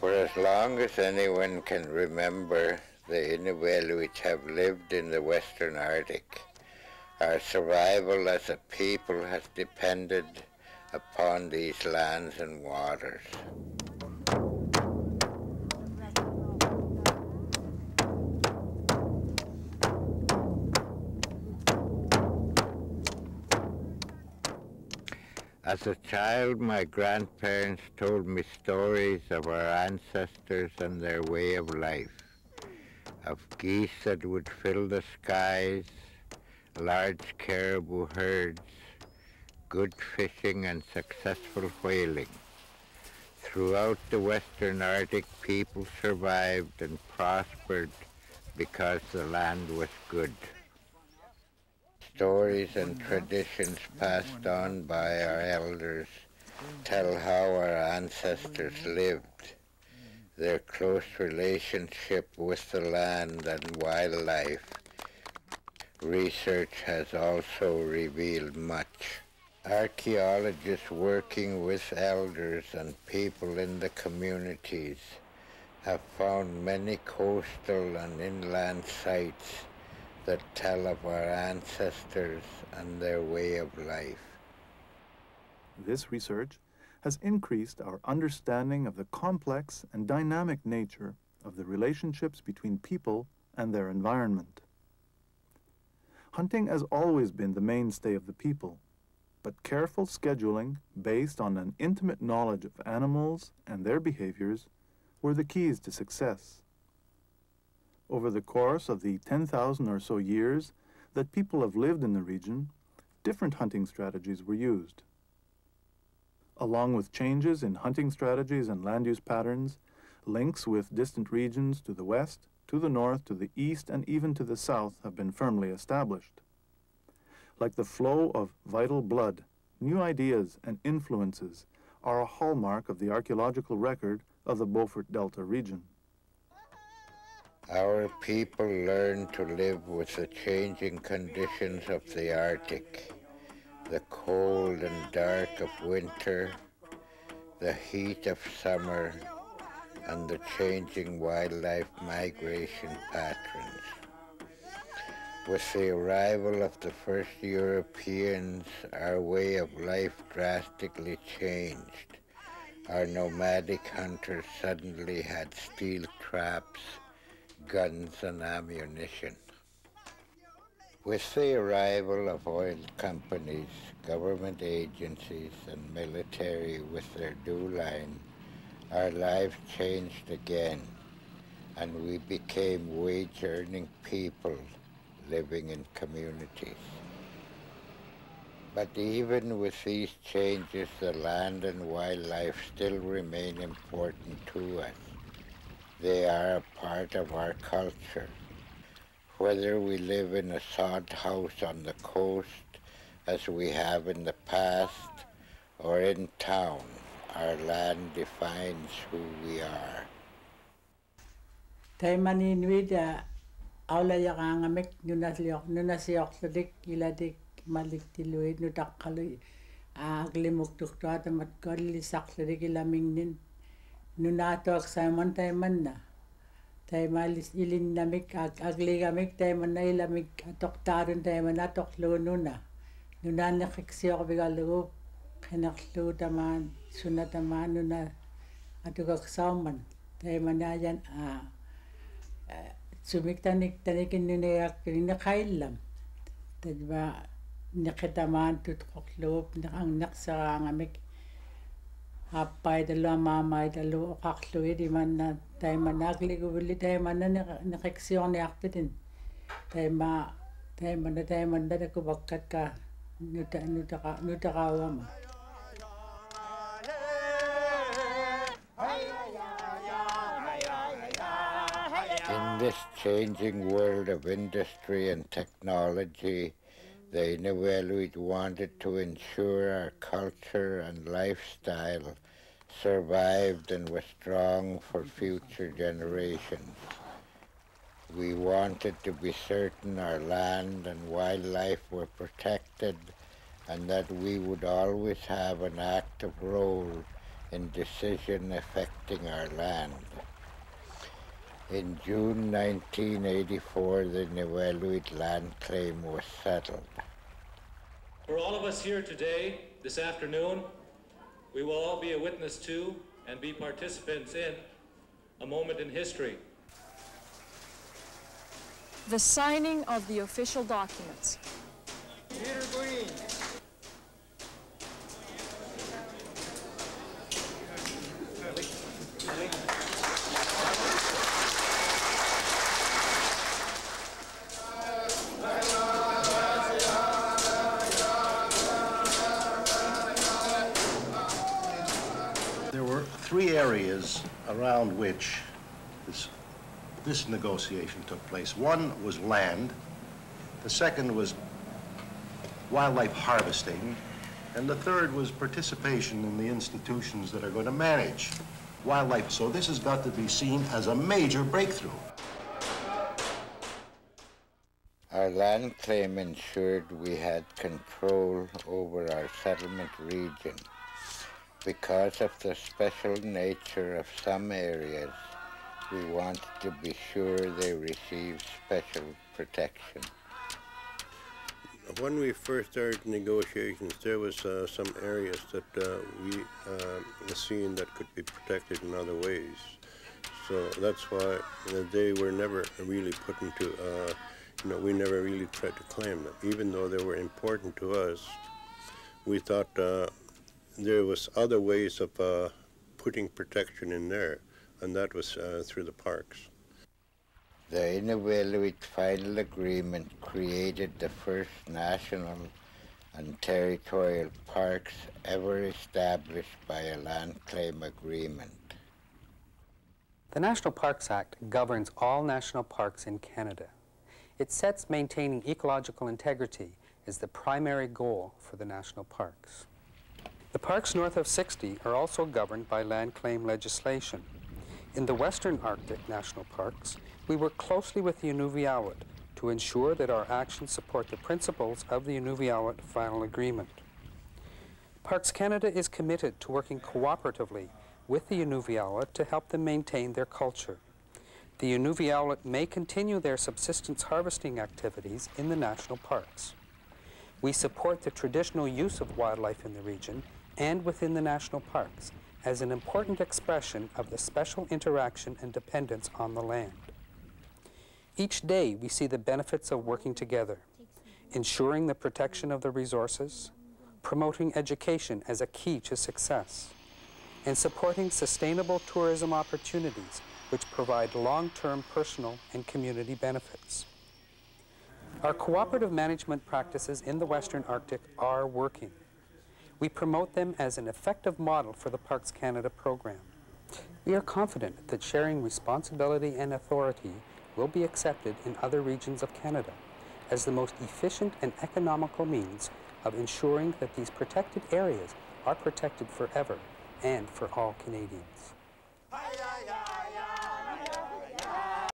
For as long as anyone can remember, the Inuvialuit have lived in the Western Arctic. Our survival as a people has depended upon these lands and waters. As a child, my grandparents told me stories of our ancestors and their way of life, of geese that would fill the skies, large caribou herds, good fishing and successful whaling. Throughout the Western Arctic, people survived and prospered because the land was good. Stories and traditions passed on by our elders tell how our ancestors lived, their close relationship with the land and wildlife. Research has also revealed much. Archaeologists working with elders and people in the communities have found many coastal and inland sites that tell of our ancestors and their way of life. This research has increased our understanding of the complex and dynamic nature of the relationships between people and their environment. Hunting has always been the mainstay of the people, but careful scheduling based on an intimate knowledge of animals and their behaviors were the keys to success. Over the course of the 10,000 or so years that people have lived in the region, different hunting strategies were used. Along with changes in hunting strategies and land use patterns, links with distant regions to the west, to the north, to the east, and even to the south have been firmly established. Like the flow of vital blood, new ideas and influences are a hallmark of the archaeological record of the Beaufort Delta region. Our people learned to live with the changing conditions of the Arctic, the cold and dark of winter, the heat of summer, and the changing wildlife migration patterns. With the arrival of the first Europeans, our way of life drastically changed. Our nomadic hunters suddenly had steel traps, guns and ammunition. With the arrival of oil companies, government agencies and military with their DEW line, our lives changed again, and we became wage-earning people living in communities. But even with these changes, the land and wildlife still remain important to us. They are a part of our culture. Whether we live in a sod house on the coast, as we have in the past, or in town, our land defines who we are. Taimani nuida aula yakangamek nunasiok iladik malik tiluid nutakkalui aglimuk tuktuata matkolli saklidik ilamingnin nunatok Simon taimanna taimalis ilinnamik agligamik taimanna ilamik atoktarun taimana toklununa nunannekiksiok bigalugu kenaklu taman sunataman nuna atukak sauman taimanayan sumik tanikin nunayak ninakailam tadba nikitaman tutkoklup ang naksarangamik Appai dalu mamai dalu kaklu di mana taimana agligubili taimana nakiksioni aktitin taimana da kubakkat ka nutakawama. In this changing world of industry and technology, the Inuvialuit wanted to ensure our culture and lifestyle survived and was strong for future generations. We wanted to be certain our land and wildlife were protected and that we would always have an active role in decision affecting our land. In June 1984, the Niueluit land claim was settled. For all of us here today, this afternoon, we will all be a witness to and be participants in a moment in history. The signing of the official documents. Peter Green. There were three areas around which this negotiation took place. One was land, the second was wildlife harvesting, and the third was participation in the institutions that are going to manage wildlife. So this has got to be seen as a major breakthrough. Our land claim ensured we had control over our settlement region. Because of the special nature of some areas, we wanted to be sure they received special protection. When we first started negotiations, there was some areas that we seen that could be protected in other ways. So that's why they were never really put into, we never really tried to claim them. Even though they were important to us, we thought there was other ways of putting protection in there, and that was through the parks. The Inuvialuit Final Agreement created the first national and territorial parks ever established by a land claim agreement. The National Parks Act governs all national parks in Canada. It sets maintaining ecological integrity as the primary goal for the national parks. The parks north of 60 are also governed by land claim legislation. In the Western Arctic National Parks, we work closely with the Inuvialuit to ensure that our actions support the principles of the Inuvialuit Final Agreement. Parks Canada is committed to working cooperatively with the Inuvialuit to help them maintain their culture. The Inuvialuit may continue their subsistence harvesting activities in the national parks. We support the traditional use of wildlife in the region and within the national parks as an important expression of the special interaction and dependence on the land. Each day we see the benefits of working together, ensuring the protection of the resources, promoting education as a key to success, and supporting sustainable tourism opportunities which provide long-term personal and community benefits. Our cooperative management practices in the Western Arctic are working. We promote them as an effective model for the Parks Canada program. We are confident that sharing responsibility and authority will be accepted in other regions of Canada as the most efficient and economical means of ensuring that these protected areas are protected forever and for all Canadians.